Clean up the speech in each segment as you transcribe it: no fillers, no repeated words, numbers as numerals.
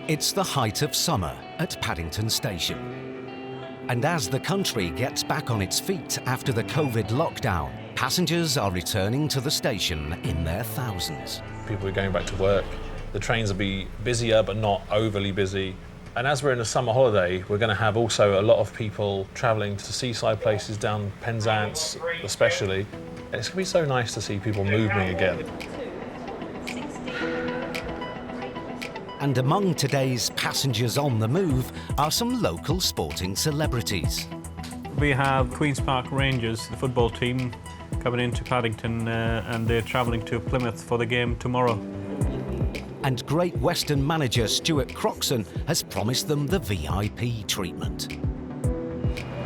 It's the height of summer at Paddington Station. And as the country gets back on its feet after the COVID lockdown, passengers are returning to the station in their thousands. People are going back to work. The trains will be busier, but not overly busy. And as we're in a summer holiday, we're going to have also a lot of people travelling to seaside places down Penzance, especially. And it's going to be so nice to see people moving again. And among today's passengers on the move are some local sporting celebrities. We have Queen's Park Rangers, the football team, coming into Paddington and they're travelling to Plymouth for the game tomorrow. And Great Western manager Stuart Croxon has promised them the VIP treatment.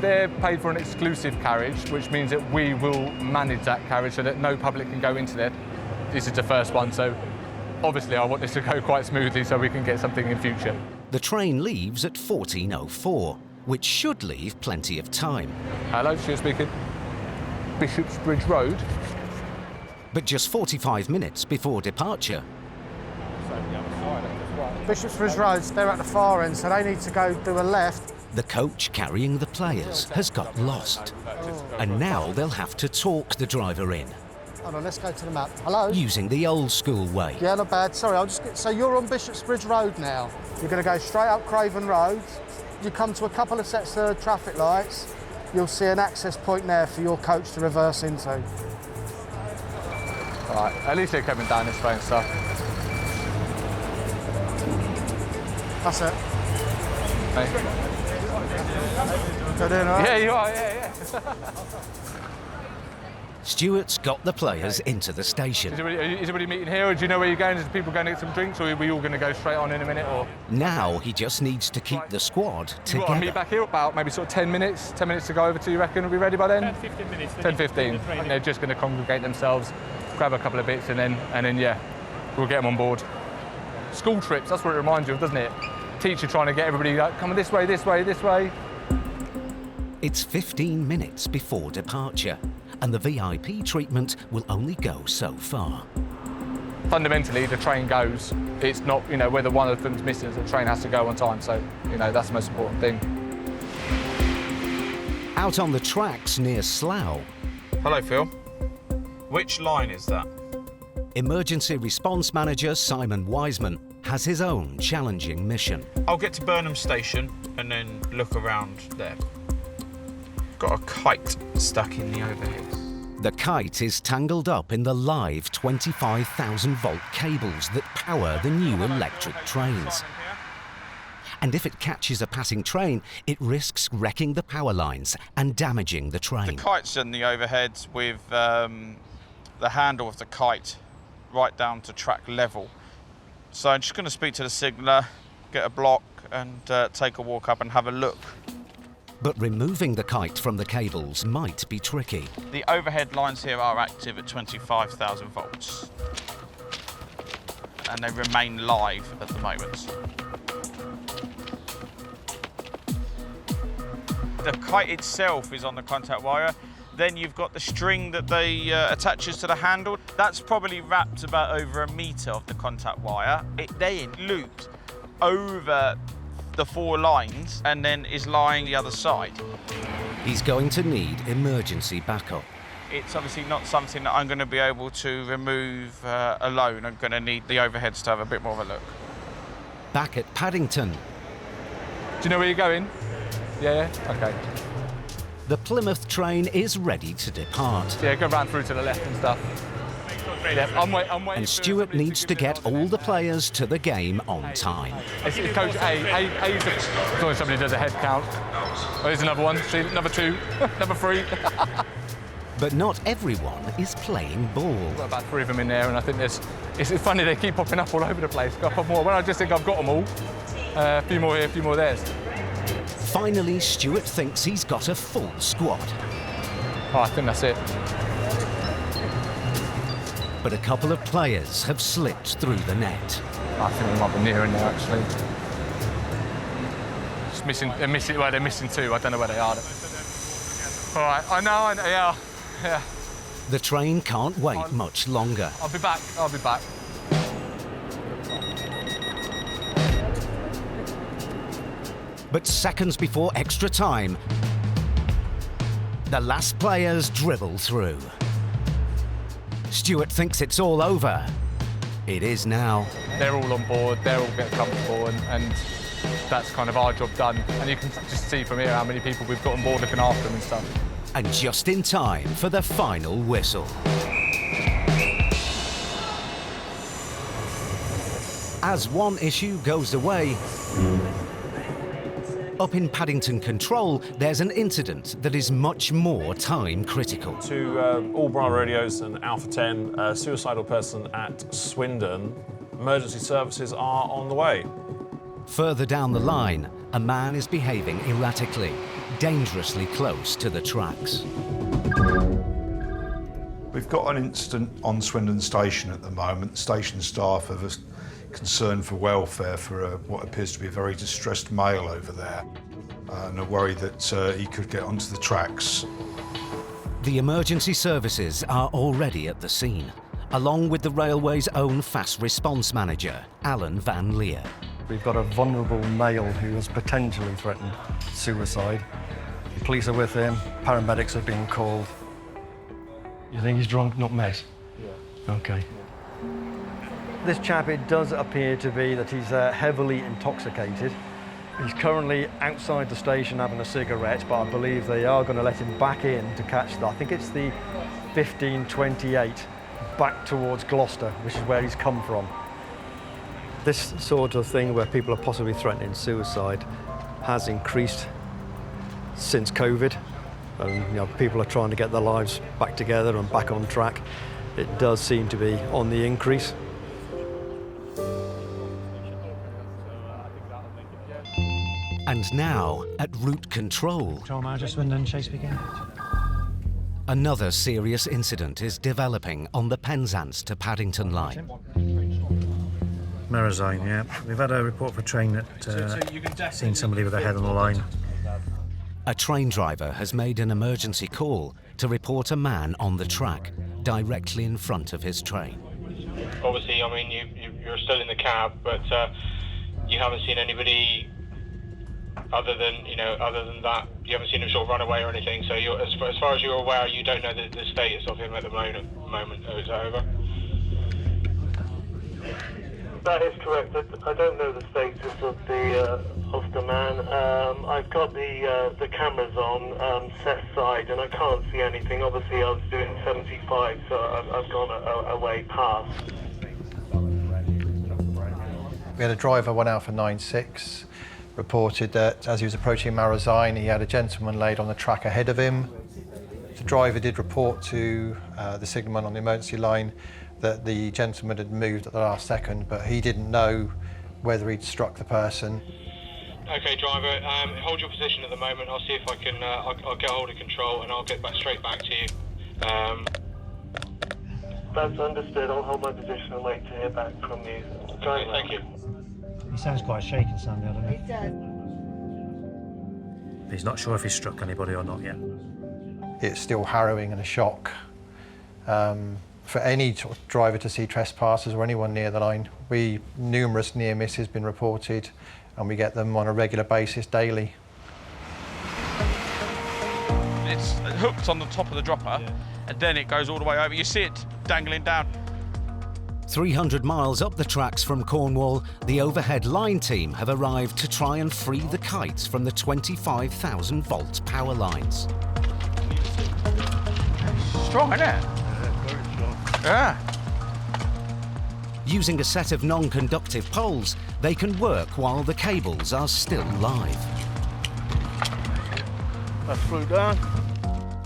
They're paid for an exclusive carriage, which means that we will manage that carriage so that no public can go into there. This is the first one, so obviously I want this to go quite smoothly so we can get something in future. The train leaves at 14:04, which should leave plenty of time. Hello, Stuart speaking. Bishopsbridge Road. But just 45 minutes before departure, Bishopsbridge Road's, they're at the far end, so they need to go do a left. the coach carrying the players has got lost. And now they'll have to talk the driver in, Hold on, let's go to the map. Hello? using the old school way. Yeah, not bad. Sorry, I'll just get... So you're on Bishopsbridge Road now. You're going to go straight up Craven Road. You come to a couple of sets of traffic lights. You'll see an access point there for your coach to reverse into. All right, at least they're coming down this way and stuff. That's it. Hey. Go doing all right? Yeah, you are, yeah. Stuart's got the players into the station. Is everybody meeting here, or do you know where you're going? Is people going to get some drinks, or are we all going to go straight on in a minute? Or Now he just needs to keep the squad We've got to meet together. back here about maybe sort of 10 minutes to go over to, you reckon? We'll be ready by then? 10-15 minutes. 10-15. And they're just going to congregate themselves, grab a couple of bits, and then yeah, we'll get them on board. School trips, that's what it reminds you of, doesn't it? Teacher trying to get everybody like, come on, this way, this way, this way. It's 15 minutes before departure, and the VIP treatment will only go so far. Fundamentally, the train goes. It's not, whether one of them's missing, the train has to go on time. So, that's the most important thing. Out on the tracks near Slough, Hello, Phil. Which line is that? emergency response manager Simon Wiseman has his own challenging mission. I'll get to Burnham Station and then look around there. Got a kite stuck in the overhead. The kite is tangled up in the live 25,000-volt cables that power the new electric trains. And if it catches a passing train, it risks wrecking the power lines and damaging the train. The kite's in the overhead with the handle of the kite right down to track level. So I'm just going to speak to the signaller, get a block and take a walk up and have a look. But removing the kite from the cables might be tricky. The overhead lines here are active at 25,000 volts. And they remain live at the moment. The kite itself is on the contact wire. Then you've got the string that they attaches to the handle. That's probably wrapped about over 1 metre of the contact wire. It then loops over the 4 lines and then is lying the other side. He's going to need emergency backup. It's obviously not something that I'm going to be able to remove alone. I'm going to need the overheads to have a bit more of a look. Back at Paddington, Do you know where you're going? Yeah? Okay. the Plymouth train is ready to depart. Yeah, go round through to the left and stuff. Yeah, I'm waiting. And Stuart needs to get all the players to the game on time. It's coach A. A's the... As long as somebody does a head count. Oh, there's another one. See, number 2, number 3. But not everyone is playing ball. Got about 3 of them in there, and I think it's funny, they keep popping up all over the place. Got a couple more. When I just think I've got them all. A few more here, a few more there. Finally, Stuart thinks he's got a full squad. Oh, I think that's it. But a couple of players have slipped through the net. I think we might be near in there, actually. Just missing, they're missing 2. I don't know where they are. All right, I know, yeah. The train can't wait much longer. I'll be back. But seconds before extra time, the last players dribble through. Stuart thinks it's all over. It is now. They're all on board, they're all getting comfortable, and that's kind of our job done. And you can just see from here how many people we've got on board looking after them and stuff. And just in time for the final whistle. As one issue goes away, up in Paddington Control, there's an incident that is much more time critical. To all Bravo radios and Alpha 10, a suicidal person at Swindon. Emergency services are on the way. Further down the line, a man is behaving erratically, dangerously close to the tracks. We've got an incident on Swindon Station at the moment. Station staff have a concern for welfare for what appears to be a very distressed male over there, and are worried that he could get onto the tracks. The emergency services are already at the scene, along with the railway's own fast response manager, Alan Van Leer. We've got a vulnerable male who has potentially threatened suicide. The police are with him, paramedics have been called. You think he's drunk, not mess? Yeah. Okay. This chap, it does appear to be that he's heavily intoxicated. He's currently outside the station having a cigarette, but I believe they are going to let him back in to catch I think it's the 1528 back towards Gloucester, which is where he's come from. This sort of thing where people are possibly threatening suicide has increased since COVID. And, people are trying to get their lives back together and back on track. It does seem to be on the increase. And now, at route control, Control Manager Swindon, Chase begin. Another serious incident is developing on the Penzance to Paddington line. Marazine, yeah. We've had a report for a train that seen somebody with their head on the line. A train driver has made an emergency call to report a man on the track, directly in front of his train. Obviously, I mean, you're still in the cab, but you haven't seen anybody other than that. You haven't seen him sort of run away or anything. So as far as you're aware, you don't know the status of him at the moment. Is that over? That is correct. I don't know the status of the man. I've got the cameras on Seth's side, and I can't see anything. Obviously, I was doing 75, so I've gone away past. We had a driver, 1 Alpha 96, reported that as he was approaching Marazine, he had a gentleman laid on the track ahead of him. The driver did report to the signalman on the emergency line that the gentleman had moved at the last second, but he didn't know whether he'd struck the person. Okay, driver, hold your position at the moment. I'll see if I can, I'll get hold of control and I'll get straight back to you. That's understood. I'll hold my position and wait to hear back from you. Okay, thank you. He sounds quite shaken, Sandy, I don't know. He does. He's not sure if he's struck anybody or not yet. It's still harrowing and a shock. For any driver to see trespassers or anyone near the line, numerous near misses been reported, and we get them on a regular basis daily. It's hooked on the top of the dropper, and then it goes all the way over. You see it dangling down. 300 miles up the tracks from Cornwall, the overhead line team have arrived to try and free the kites from the 25,000 volt power lines. Strong, isn't it? Yeah. Using a set of non-conductive poles, they can work while the cables are still live. That's through down.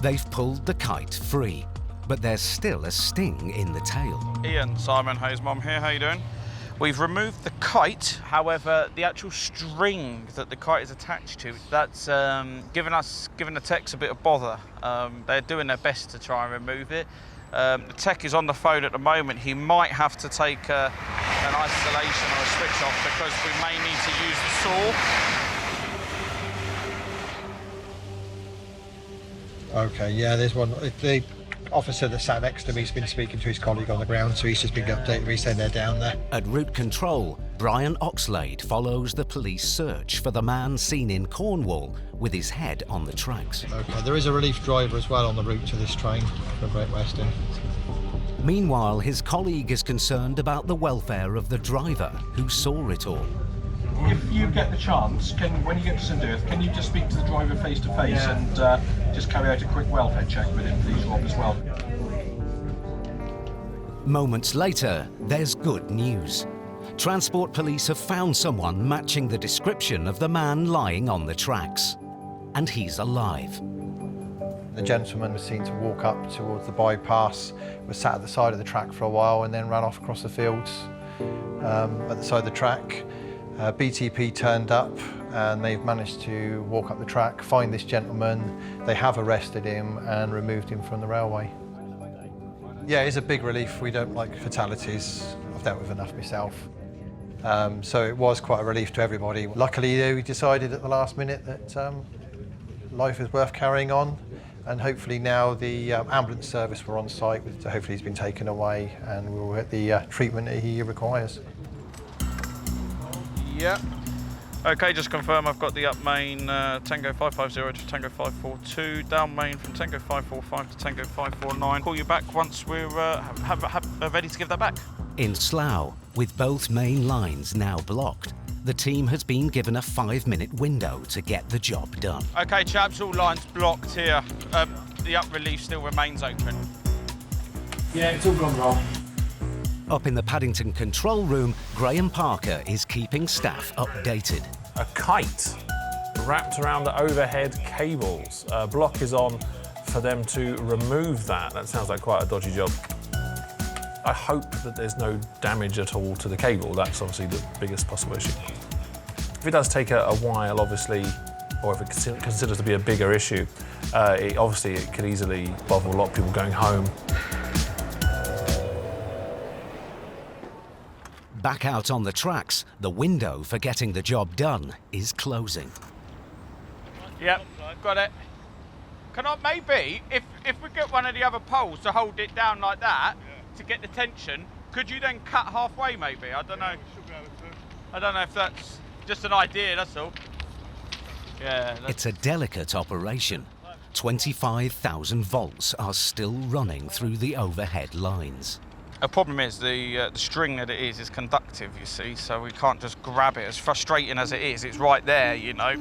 They've pulled the kite free, but there's still a sting in the tail. Ian, Simon, Hayes' mum here, how you doing? We've removed the kite, however, the actual string that the kite is attached to, that's given the techs a bit of bother. They're doing their best to try and remove it. The tech is on the phone at the moment. He might have to take an isolation or a switch off because we may need to use the saw. Okay, yeah, there's one. officer that sat next to me has been speaking to his colleague on the ground, so he's just been updating me saying they're down there. At route control, Brian Oxlade follows the police search for the man seen in Cornwall with his head on the tracks. Okay, there is a relief driver as well on the route to this train from Great Western. Meanwhile, his colleague is concerned about the welfare of the driver who saw it all. If you get the chance, when you get to St Earth, can you just speak to the driver face to face and just carry out a quick welfare check with him, please, Rob, as well? Moments later, there's good news. Transport police have found someone matching the description of the man lying on the tracks. And he's alive. The gentleman was seen to walk up towards the bypass, was sat at the side of the track for a while and then ran off across the fields at the side of the track. BTP turned up and they've managed to walk up the track, find this gentleman. They have arrested him and removed him from the railway. Yeah, it's a big relief. We don't like fatalities. I've dealt with enough myself. So it was quite a relief to everybody. Luckily, we decided at the last minute that life is worth carrying on. And hopefully now the ambulance service were on site, so hopefully he's been taken away and we'll get the treatment that he requires. Yeah. Okay, just confirm I've got the up main Tango 550 to Tango 542, down main from Tango 545 to Tango 549. Call you back once we're ready to give that back. In Slough, with both main lines now blocked, the team has been given a 5-minute window to get the job done. Okay, chaps, all lines blocked here. The up relief still remains open. Yeah, it's all gone wrong. Up in the Paddington control room, Graham Parker is keeping staff updated. A kite wrapped around the overhead cables. A block is on for them to remove that. That sounds like quite a dodgy job. I hope that there's no damage at all to the cable. That's obviously the biggest possible issue. If it does take a while, obviously, or if it considers to be a bigger issue, it could easily bother a lot of people going home. Back out on the tracks, the window for getting the job done is closing. Yep, got it. Can I maybe, if we get one of the other poles to hold it down like that, to get the tension, could you then cut halfway maybe? I don't know. I don't know if that's just an idea, that's all. Yeah. It's a delicate operation. 25,000 volts are still running through the overhead lines. The problem is the string that it is conductive, you see, so we can't just grab it. As frustrating as it is, it's right there, you know.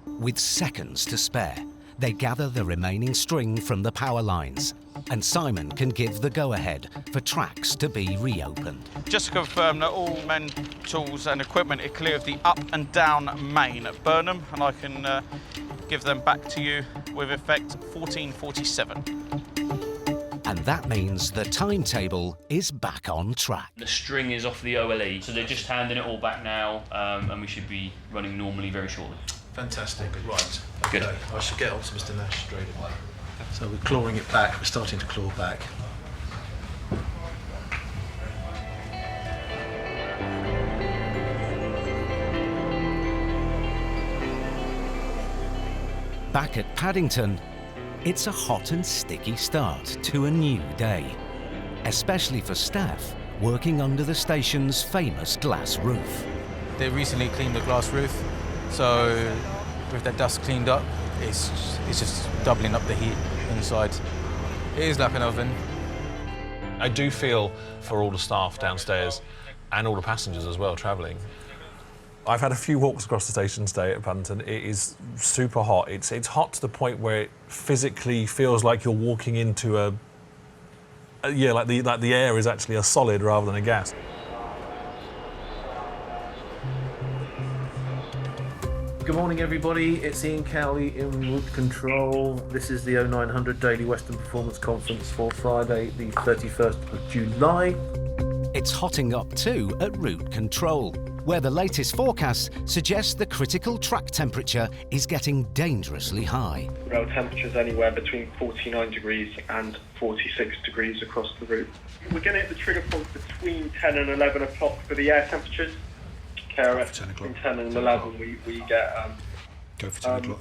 With seconds to spare, they gather the remaining string from the power lines, and Simon can give the go-ahead for tracks to be reopened. Just to confirm that all men, tools and equipment are clear of the up and down main at Burnham, and I can give them back to you with effect 14:47. And that means the timetable is back on track. The string is off the OLE, so they're just handing it all back now, and we should be running normally very shortly. Fantastic. Right. Good. Okay. I should get on to Mr. Nash straight away. So we're clawing it back. We're starting to claw back. Back at Paddington, it's a hot and sticky start to a new day, especially for staff working under the station's famous glass roof. They recently cleaned the glass roof, so with the dust cleaned up, it's just doubling up the heat inside. It is like an oven. I do feel for all the staff downstairs and all the passengers as well travelling. I've had a few walks across the station today at Paddington. It is super hot. It's hot to the point where it physically feels like you're walking into like the air is actually a solid rather than a gas. Good morning, everybody. It's Ian Cowley in Route Control. This is the 0900 Daily Western Performance Conference for Friday, the 31st of July. It's hotting up too at Route Control, where the latest forecast suggests the critical track temperature is getting dangerously high. Rail temperatures anywhere between 49 degrees and 46 degrees across the route. We're going to hit the trigger point between 10 and 11 o'clock for the air temperatures. KRF between 10 and 11 we get... Go for 10 o'clock.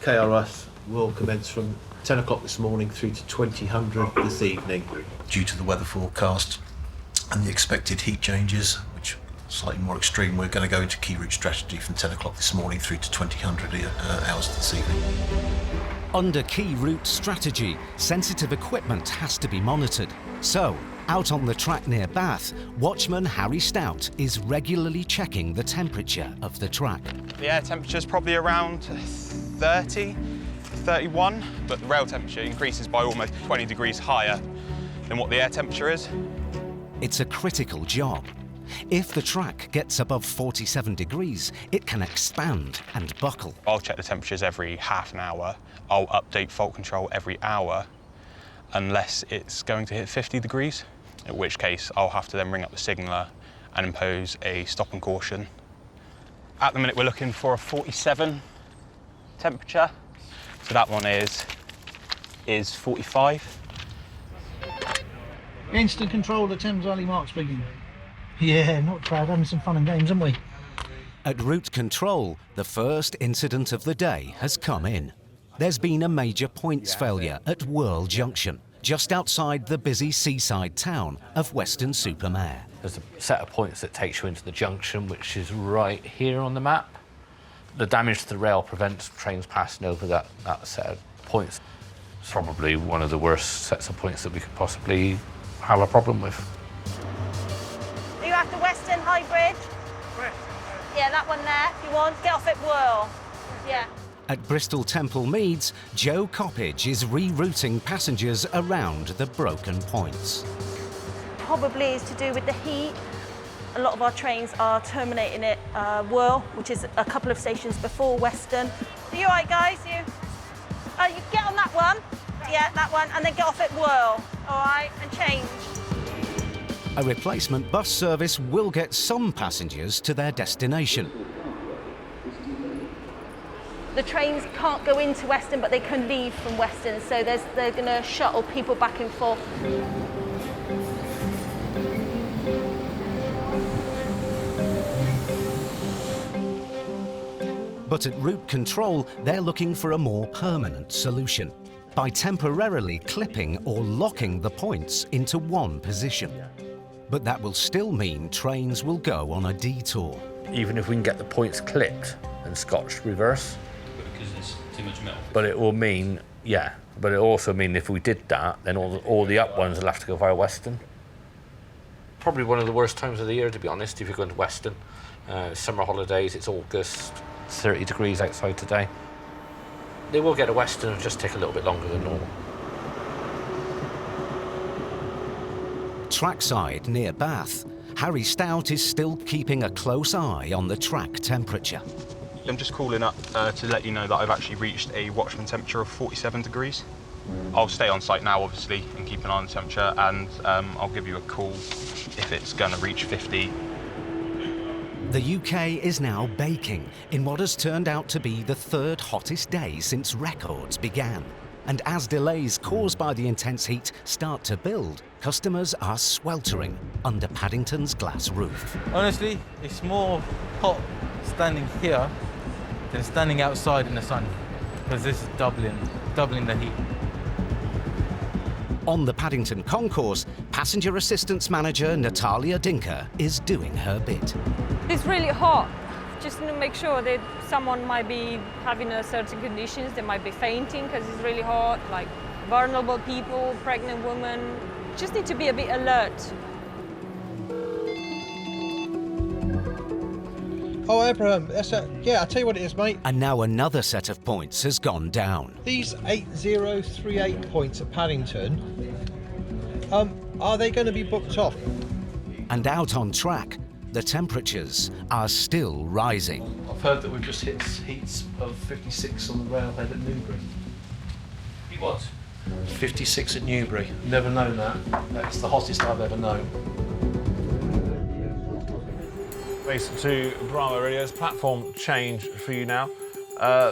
KRS will commence from 10 o'clock this morning through to 2000 this evening. Due to the weather forecast and the expected heat changes, which are slightly more extreme, we're going to go into key route strategy from 10 o'clock this morning through to 2000 hours this evening. Under key route strategy, sensitive equipment has to be monitored. So, out on the track near Bath, watchman Harry Stout is regularly checking the temperature of the track. The air temperature is probably around 30, 31, but the rail temperature increases by almost 20 degrees higher than what the air temperature is. It's a critical job. If the track gets above 47 degrees, it can expand and buckle. I'll check the temperatures every half an hour. I'll update fault control every hour, unless it's going to hit 50 degrees, in which case I'll have to then ring up the signaller and impose a stop and caution. At the minute we're looking for a 47 temperature, so that one is 45. Instant control of the Thames Valley Mark speaking. Yeah, not bad, having some fun and games, haven't we? At route control, the first incident of the day has come in. There's been a major points failure at Whirl Junction, just outside the busy seaside town of Weston-super-Mare. There's a set of points that takes you into the junction, which is right here on the map. The damage to the rail prevents trains passing over that set of points. It's probably one of the worst sets of points that we could possibly have a problem with. Are you after Weston High Bridge? Yeah, that one there, if you want. Get off at Whirl. Yeah. At Bristol Temple Meads, Joe Coppage is rerouting passengers around the broken points. Probably is to do with the heat. A lot of our trains are terminating at Whirl, which is a couple of stations before Weston. Are you all right, guys? You get on that one. Yeah, that one, and then get off at Whirl, all right, and change. A replacement bus service will get some passengers to their destination. The trains can't go into Weston, but they can leave from Weston, so they're going to shuttle people back and forth. But at route control, they're looking for a more permanent solution by temporarily clipping or locking the points into one position. But that will still mean trains will go on a detour. Even if we can get the points clipped and scotched reverse. Because there's too much metal. But it will mean, yeah, but it also mean if we did that, then all the up ones will have to go via Weston. Probably one of the worst times of the year, to be honest, if you're going to Weston. Summer holidays, it's August, 30 degrees outside today. They will get a Weston, it'll just take a little bit longer than normal. Trackside near Bath, Harry Stout is still keeping a close eye on the track temperature. I'm just calling up to let you know that I've actually reached a watchman temperature of 47 degrees. I'll stay on site now, obviously, and keep an eye on the temperature, and I'll give you a call if it's going to reach 50. The UK is now baking in what has turned out to be the third hottest day since records began. And as delays caused by the intense heat start to build, customers are sweltering under Paddington's glass roof. Honestly, it's more hot standing here than standing outside in the sun, because this is doubling the heat. On the Paddington concourse, passenger assistance manager Natalia Dinker is doing her bit. It's really hot. Just to make sure that someone might be having a certain conditions, they might be fainting because it's really hot, like vulnerable people, pregnant women. Just need to be a bit alert. Oh, Abraham, yeah, I'll tell you what it is, mate. And now another set of points has gone down. These 8038 points at Paddington, are they going to be booked off? And out on track, the temperatures are still rising. I've heard that we've just hit heats of 56 on the railhead at Newbury. What? 56 at Newbury. Never known that. That's the hottest I've ever known. Listen to Bravo Radio's platform change for you now.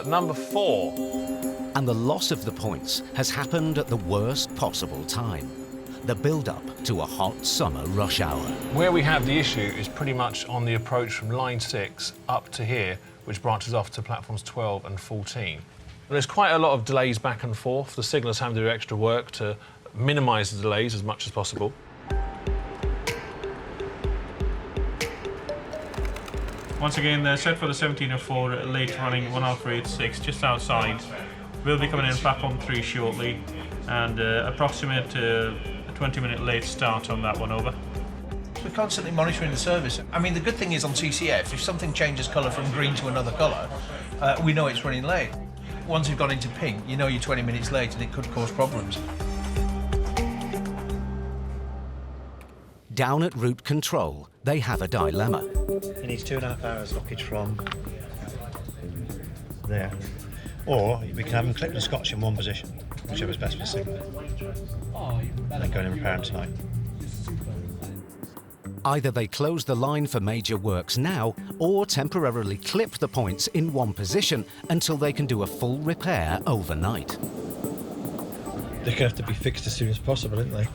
Number 4. And the loss of the points has happened at the worst possible time. The build-up to a hot summer rush hour. Where we have the issue is pretty much on the approach from line 6 up to here, which branches off to platforms 12 and 14. There's quite a lot of delays back and forth. The signallers have to do extra work to minimise the delays as much as possible. Once again, they're set for the 17:04 late running 1:36 just outside. We'll be coming in platform 3 shortly, and approximate 20-minute late start on that one, over. We're constantly monitoring the service. I mean, the good thing is on TCF, if something changes colour from green to another colour, we know it's running late. Once you've gone into pink, you know you're 20 minutes late and it could cause problems. Down at route control, they have a dilemma. It needs 2.5 hours lockage from there. Or we can have them clip the scotch in one position, whichever's best for the signal. And then go in and repair them tonight. Either they close the line for major works now, or temporarily clip the points in one position until they can do a full repair overnight. They're going to have to be fixed as soon as possible, aren't they?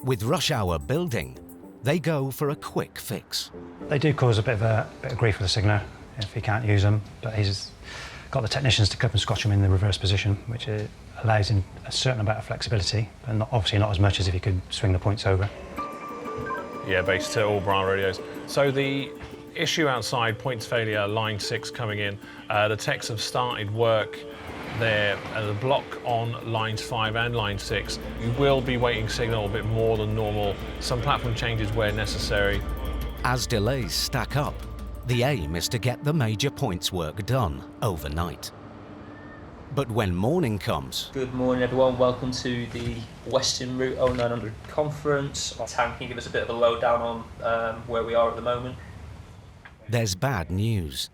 With rush hour building, they go for a quick fix. They do cause a bit of grief for the signaller if he can't use them, but he's got the technicians to clip and scotch them in the reverse position, which allows him a certain amount of flexibility, but obviously not as much as if he could swing the points over. Yeah, based to all Bra radios. So the issue outside, points failure, line 6 coming in. The techs have started work there at a block on lines 5 and line 6. You will be waiting signal a bit more than normal. Some platform changes where necessary. As delays stack up, the aim is to get the major points work done overnight. But when morning comes... Good morning everyone, welcome to the Western Route 0900 conference. Tam can give us a bit of a lowdown on where we are at the moment. There's bad news.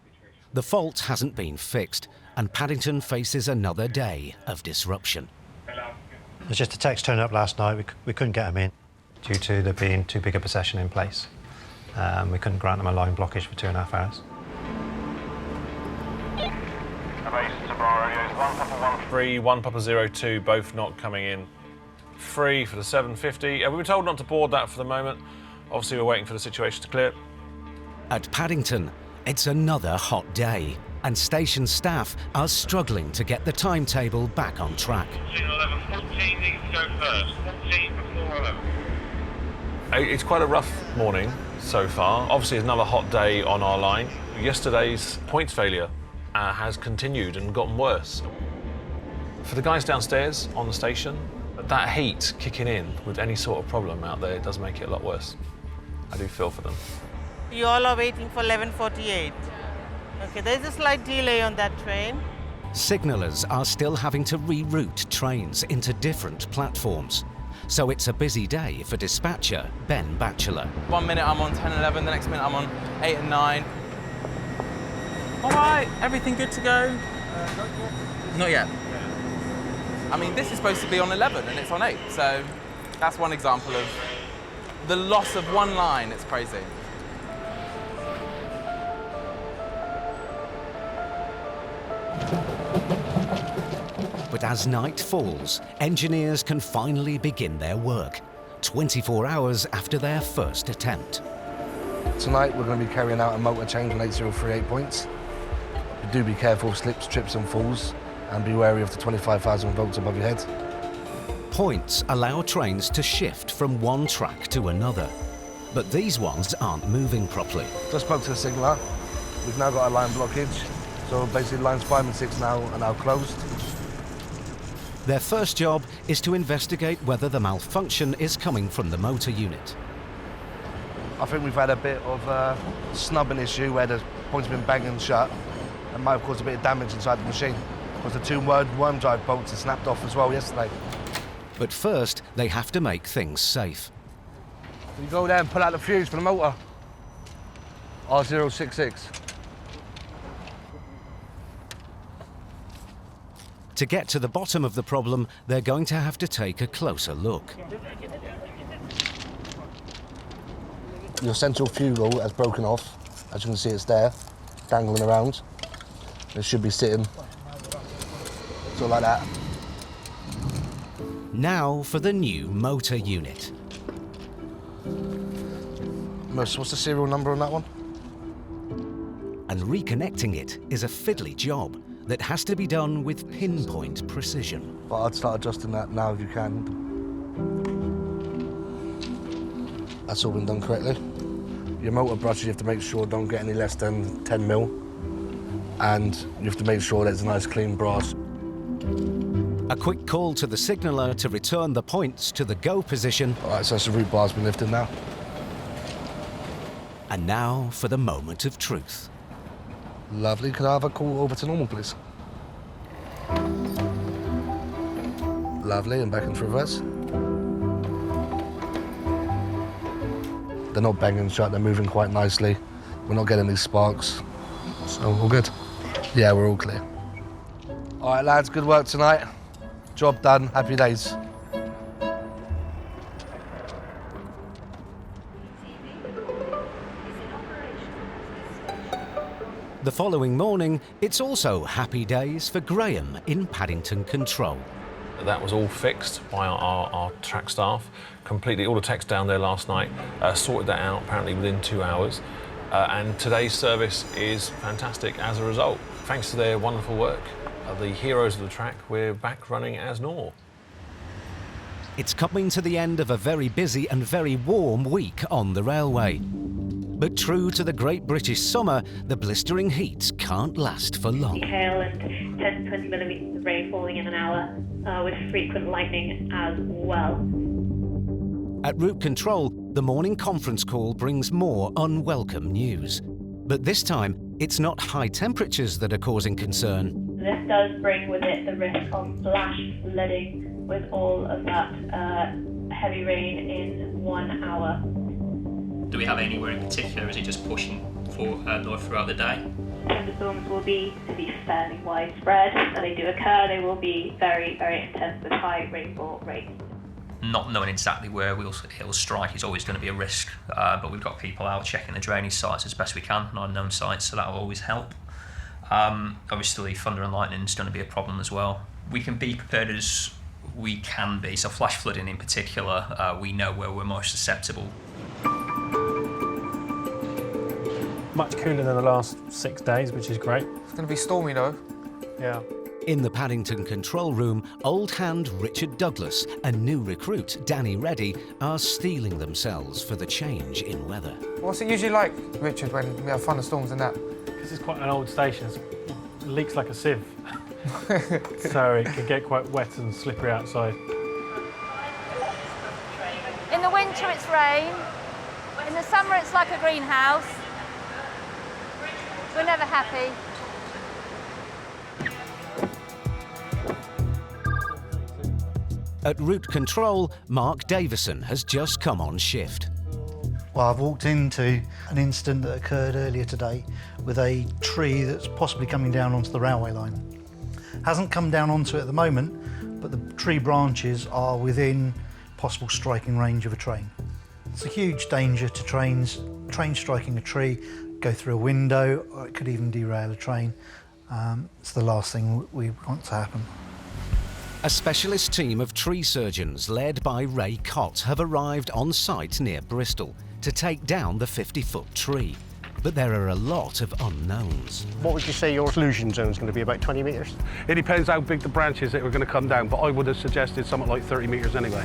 The fault hasn't been fixed, and Paddington faces another day of disruption. There's just a text turned up last night, we couldn't get them in. Due to there being too big a procession in place. We couldn't grant them a line blockage for 2.5 hours. One Papa 13, 1 Papa 02, both not coming in. 3 for the 750. We were told not to board that for the moment. Obviously, we're waiting for the situation to clear. At Paddington, it's another hot day, and station staff are struggling to get the timetable back on track. 11, 14 needs to go first. 14 before 11. It's quite a rough morning so far. Obviously, it's another hot day on our line. Yesterday's points failure has continued and gotten worse. For the guys downstairs on the station, that heat kicking in with any sort of problem out there does make it a lot worse. I do feel for them. You all are waiting for 11:48. Okay, there's a slight delay on that train. Signallers are still having to reroute trains into different platforms. So it's a busy day for dispatcher Ben Batchelor. 1 minute I'm on 10:11, the next minute I'm on 8 and 9. All right, everything good to go? Not yet. I mean, this is supposed to be on 11 and it's on 8, so that's one example of the loss of one line. It's crazy. But as night falls, engineers can finally begin their work, 24 hours after their first attempt. Tonight we're going to be carrying out a motor change on 8038 points. But do be careful of slips, trips and falls, and be wary of the 25,000 volts above your head. Points allow trains to shift from one track to another, but these ones aren't moving properly. Just spoke to the signaller. We've now got a line blockage, so basically lines 5 and 6 now are now closed. Their first job is to investigate whether the malfunction is coming from the motor unit. I think we've had a bit of a snubbing issue where the point's been banging shut and might have caused a bit of damage inside the machine, because the 2 worm drive bolts had snapped off as well yesterday. But first, they have to make things safe. You go there and pull out the fuse for the motor. R066. To get to the bottom of the problem, they're going to have to take a closer look. Your central fuel has broken off. As you can see, it's there, dangling around. It should be sitting sort of like that. Now for the new motor unit. What's the serial number on that one? And reconnecting it is a fiddly job. that has to be done with pinpoint precision. But I'd start adjusting that now if you can. That's all been done correctly. Your motor brushes, you have to make sure don't get any less than 10 mil. And you have to make sure there's a nice clean brass. A quick call to the signaller to return the points to the go position. All right, so that's the root bar's been lifted now. And now for the moment of truth. Lovely. Could I have a call over to normal, please? Lovely, and back into reverse. They're not banging shut, they're moving quite nicely. We're not getting these sparks, so all good. Yeah, we're all clear. All right, lads, good work tonight. Job done, happy days. The following morning, it's also happy days for Graham in Paddington Control. That was all fixed by our track staff. Completely, all the techs down there last night sorted that out apparently within 2 hours. And today's service is fantastic as a result. Thanks to their wonderful work, the heroes of the track, we're back running as normal. It's coming to the end of a very busy and very warm week on the railway. But true to the great British summer, the blistering heat can't last for long. Hail and 10 to 20 millimetres of rain falling in an hour, with frequent lightning as well. At Route Control, the morning conference call brings more unwelcome news. But this time, it's not high temperatures that are causing concern. This does bring with it the risk of flash flooding with all of that heavy rain in 1 hour. Do we have anywhere in particular, or is it just pushing for north throughout the day? Thunderstorms will be fairly widespread, and they do occur. They will be very, very intense with high rainfall rates. Not knowing exactly where it'll strike is always going to be a risk, but we've got people out checking the drainage sites as best we can on unknown sites, so that will always help. Obviously, thunder and lightning is going to be a problem as well. We can be prepared as we can be, so flash flooding in particular, we know where we're most susceptible. Much cooler than the last 6 days, which is great. It's going to be stormy though. Yeah. In the Paddington control room, old hand Richard Douglas and new recruit Danny Reddy are steeling themselves for the change in weather. What's it usually like, Richard, when we have thunderstorms and that? This is quite an old station. It leaks like a sieve. So it can get quite wet and slippery outside. In the winter it's rain. In the summer it's like a greenhouse. We're never happy. At Route Control, Mark Davison has just come on shift. Well, I've walked into an incident that occurred earlier today with a tree that's possibly coming down onto the railway line. Hasn't come down onto it at the moment, but the tree branches are within possible striking range of a train. It's a huge danger to trains. Train striking a tree, go through a window, or it could even derail a train. It's the last thing we want to happen. A specialist team of tree surgeons led by Ray Cott have arrived on site near Bristol to take down the 50-foot tree. But there are a lot of unknowns. What would you say your exclusion zone is going to be, about 20 metres? It depends how big the branch is that are going to come down, but I would have suggested something like 30 metres anyway.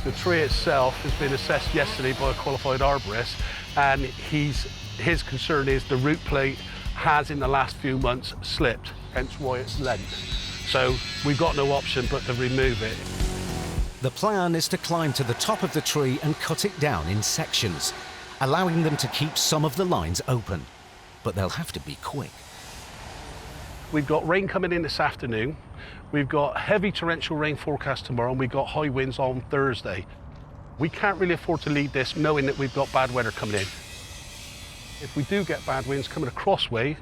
The tree itself has been assessed yesterday by a qualified arborist, and his concern is the root plate has in the last few months slipped, hence why it's lent. So we've got no option but to remove it. The plan is to climb to the top of the tree and cut it down in sections, allowing them to keep some of the lines open. But they'll have to be quick. We've got rain coming in this afternoon. We've got heavy torrential rain forecast tomorrow, and we've got high winds on Thursday. We can't really afford to lead this knowing that we've got bad weather coming in. If we do get bad winds coming across way,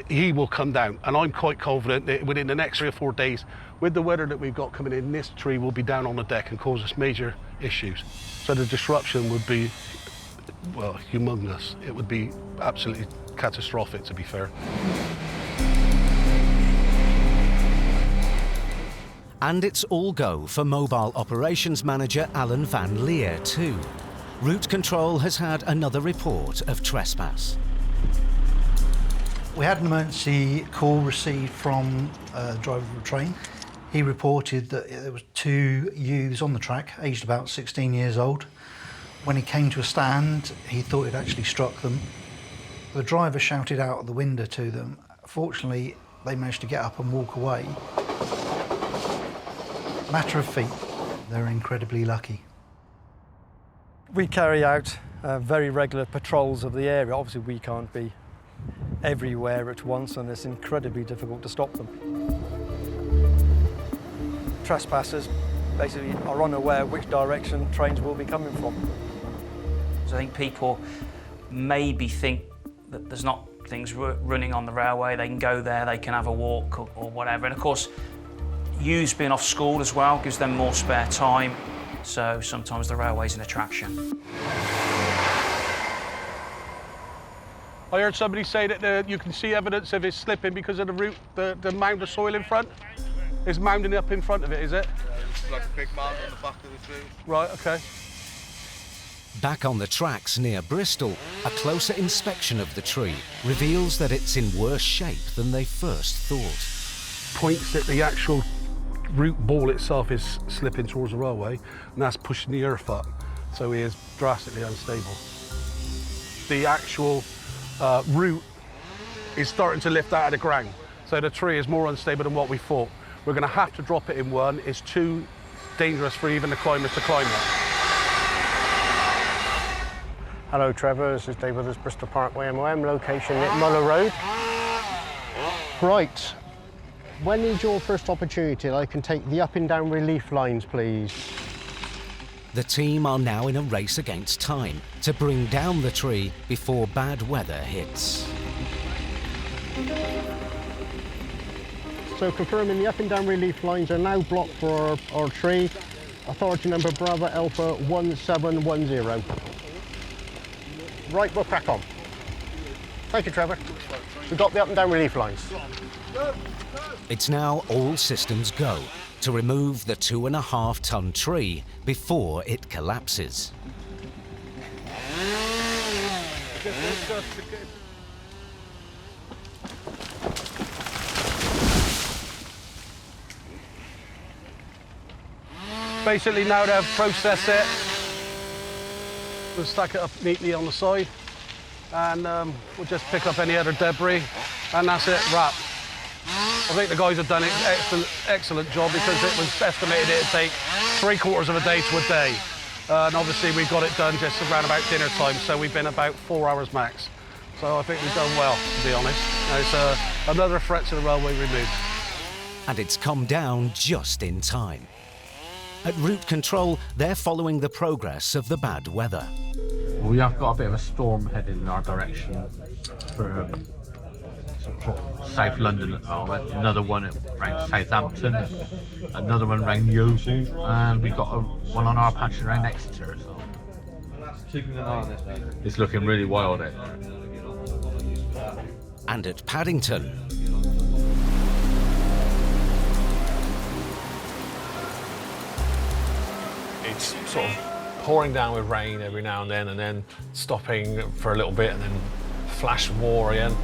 he will come down. And I'm quite confident that within the next 3 or 4 days, with the weather that we've got coming in, this tree will be down on the deck and cause us major issues. So the disruption would be, well, humongous. It would be absolutely catastrophic, to be fair. And it's all go for Mobile Operations Manager Alan Van Leer too. Route Control has had another report of trespass. We had an emergency call received from the driver of the train. He reported that there was 2 youths on the track, aged about 16 years old. When he came to a stand, he thought it actually struck them. The driver shouted out of the window to them. Fortunately, they managed to get up and walk away. Matter of feet, they're incredibly lucky. We carry out very regular patrols of the area. Obviously, we can't be everywhere at once, and it's incredibly difficult to stop them. Trespassers basically are unaware which direction trains will be coming from. So I think people maybe think that there's not things running on the railway, they can go there, they can have a walk or whatever. And of course, youths being off school as well gives them more spare time, so sometimes the railway's an attraction. I heard somebody say that you can see evidence of it slipping because of the route, the mound of soil in front. It's mounding up in front of it, is it? Yeah, it's like a big mound on the back of the tree. Right, OK. Back on the tracks near Bristol, a closer inspection of the tree reveals that it's in worse shape than they first thought. Points that the actual root ball itself is slipping towards the railway, and that's pushing the earth up, so it is drastically unstable. The actual root is starting to lift out of the ground, so the tree is more unstable than what we thought. We're going to have to drop it in one. It's too dangerous for even the climbers to climb it. Hello Trevor, this is Dave Withers, Bristol Parkway MOM, location at Muller Road. Right, when is your first opportunity? I can take the up and down relief lines, please. The team are now in a race against time to bring down the tree before bad weather hits. So confirming the up and down relief lines are now blocked for our tree. Authority number Bravo Alpha 1710. Right, we'll crack on. Thank you, Trevor. We've got the up and down relief lines. It's now all systems go to remove the 2.5-ton tree before it collapses. Basically now they've processed it. We'll stack it up neatly on the side, and we'll just pick up any other debris, and that's it, wrapped. I think the guys have done an excellent job, because it was estimated it'd take 3/4 of a day to a day. And obviously we got it done just around about dinner time, so we've been about 4 hours max. So I think we've done well, to be honest. It's another threat to the railway removed. And it's come down just in time. At route control, they're following the progress of the bad weather. We have got a bit of a storm heading in our direction for South London at the moment. Another one around Southampton, another one around Yeovil, and we've got one on our patch around Exeter. So it's looking really wild out there. And at Paddington, it's sort of pouring down with rain every now and then stopping for a little bit and then flash war again.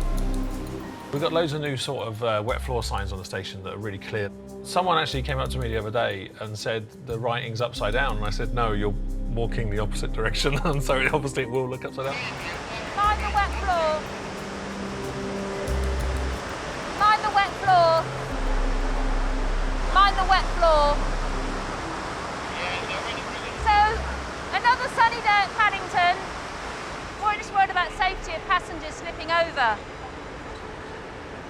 We've got loads of new sort of wet floor signs on the station that are really clear. Someone actually came up to me the other day and said the writing's upside down, and I said, no, you're walking the opposite direction, and so obviously it will look upside down. Mind the wet floor. Mind the wet floor. Mind the wet floor. So, another sunny day at Paddington. We're just worried about safety of passengers slipping over.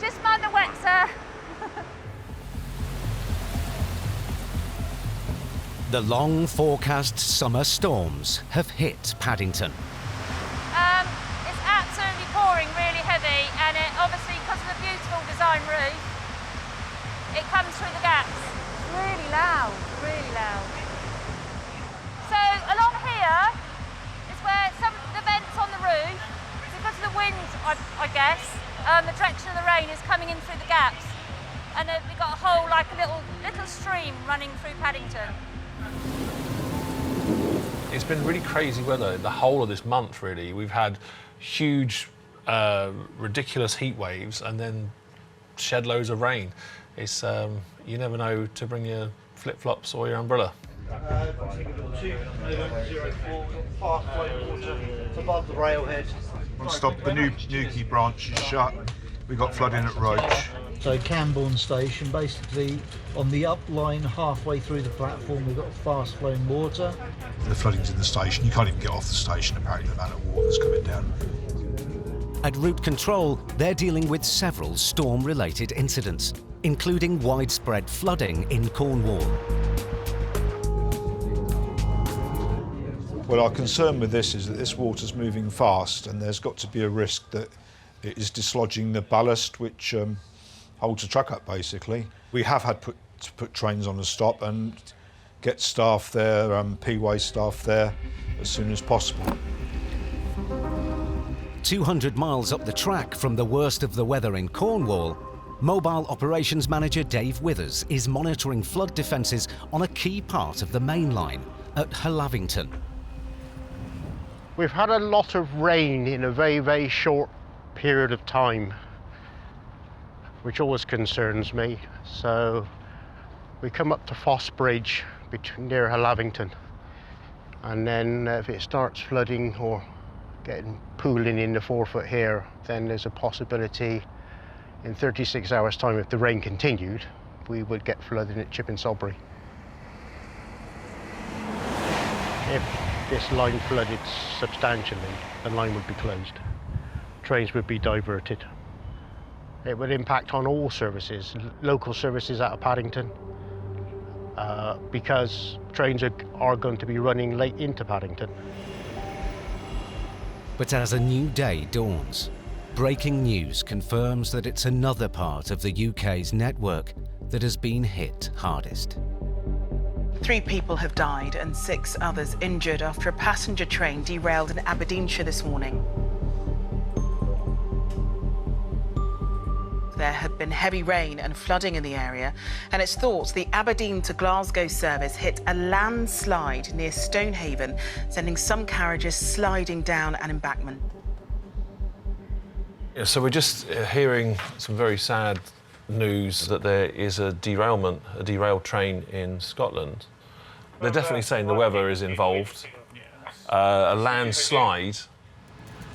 Just mind the wet, sir. the long forecast summer storms have hit Paddington. It's absolutely pouring really heavy, and it obviously, because of the beautiful design roof, it comes through the gaps. Really loud, really loud. So along here is where some of the vents on the roof, because of the wind, I guess, the direction of the rain is coming in through the gaps, and we've got a whole, like a little stream running through Paddington. It's been really crazy weather the whole of this month, really. We've had huge ridiculous heat waves and then shed loads of rain. It's you never know to bring your flip-flops or your umbrella. Above the railhead. Stop, the Newquay branch is shut. We got flooding at Roach. So Camborne Station, basically on the up line halfway through the platform, we've got fast flowing water. The flooding's in the station. You can't even get off the station, apparently, the amount of water that's coming down. At Route Control, they're dealing with several storm-related incidents, including widespread flooding in Cornwall. Well, our concern with this is that this water's moving fast and there's got to be a risk that it is dislodging the ballast which holds the truck up, basically. We have had to put trains on a stop and get staff there, P-way staff there, as soon as possible. 200 miles up the track from the worst of the weather in Cornwall, Mobile Operations Manager Dave Withers is monitoring flood defences on a key part of the main line at Lavington. We've had a lot of rain in a very, very short period of time, which always concerns me. So we come up to Foss Bridge near Lavington, and then if it starts flooding or pooling in the 4-foot here, then there's a possibility in 36 hours time, if the rain continued, we would get flooding at Chipping-Sodbury. If this line flooded substantially, the line would be closed. Trains would be diverted. It would impact on all services, local services out of Paddington, because trains are going to be running late into Paddington. But as a new day dawns, breaking news confirms that it's another part of the UK's network that has been hit hardest. 3 people have died and 6 others injured after a passenger train derailed in Aberdeenshire this morning. There had been heavy rain and flooding in the area, and it's thought the Aberdeen to Glasgow service hit a landslide near Stonehaven, sending some carriages sliding down an embankment. Yeah, so we're just hearing some very sad news that there is a derailed train in Scotland. They're definitely saying the weather is involved. A landslide,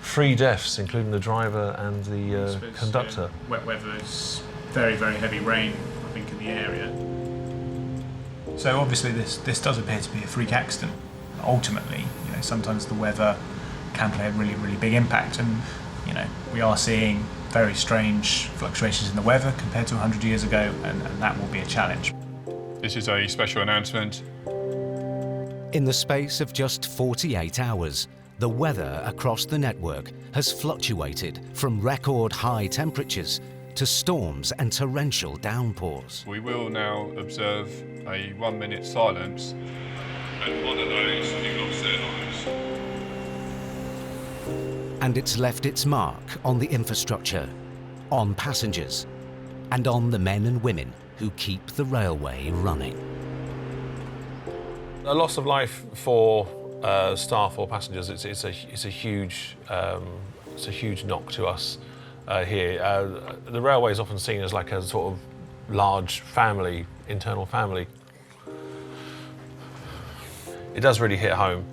3 deaths, including the driver and the conductor. Wet weather, is very, very heavy rain, I think, in the area. So obviously this does appear to be a freak accident. Ultimately, sometimes the weather can play a really, really big impact, and we are seeing very strange fluctuations in the weather compared to 100 years ago, and that will be a challenge. This is a special announcement. In the space of just 48 hours, the weather across the network has fluctuated from record high temperatures to storms and torrential downpours. We will now observe a 1-minute silence. And one of those who lost their lives. And it's left its mark on the infrastructure, on passengers, and on the men and women who keep the railway running. A loss of life for staff or passengers, it's a huge knock to us here. The railway is often seen as like a sort of large family, internal family. It does really hit home.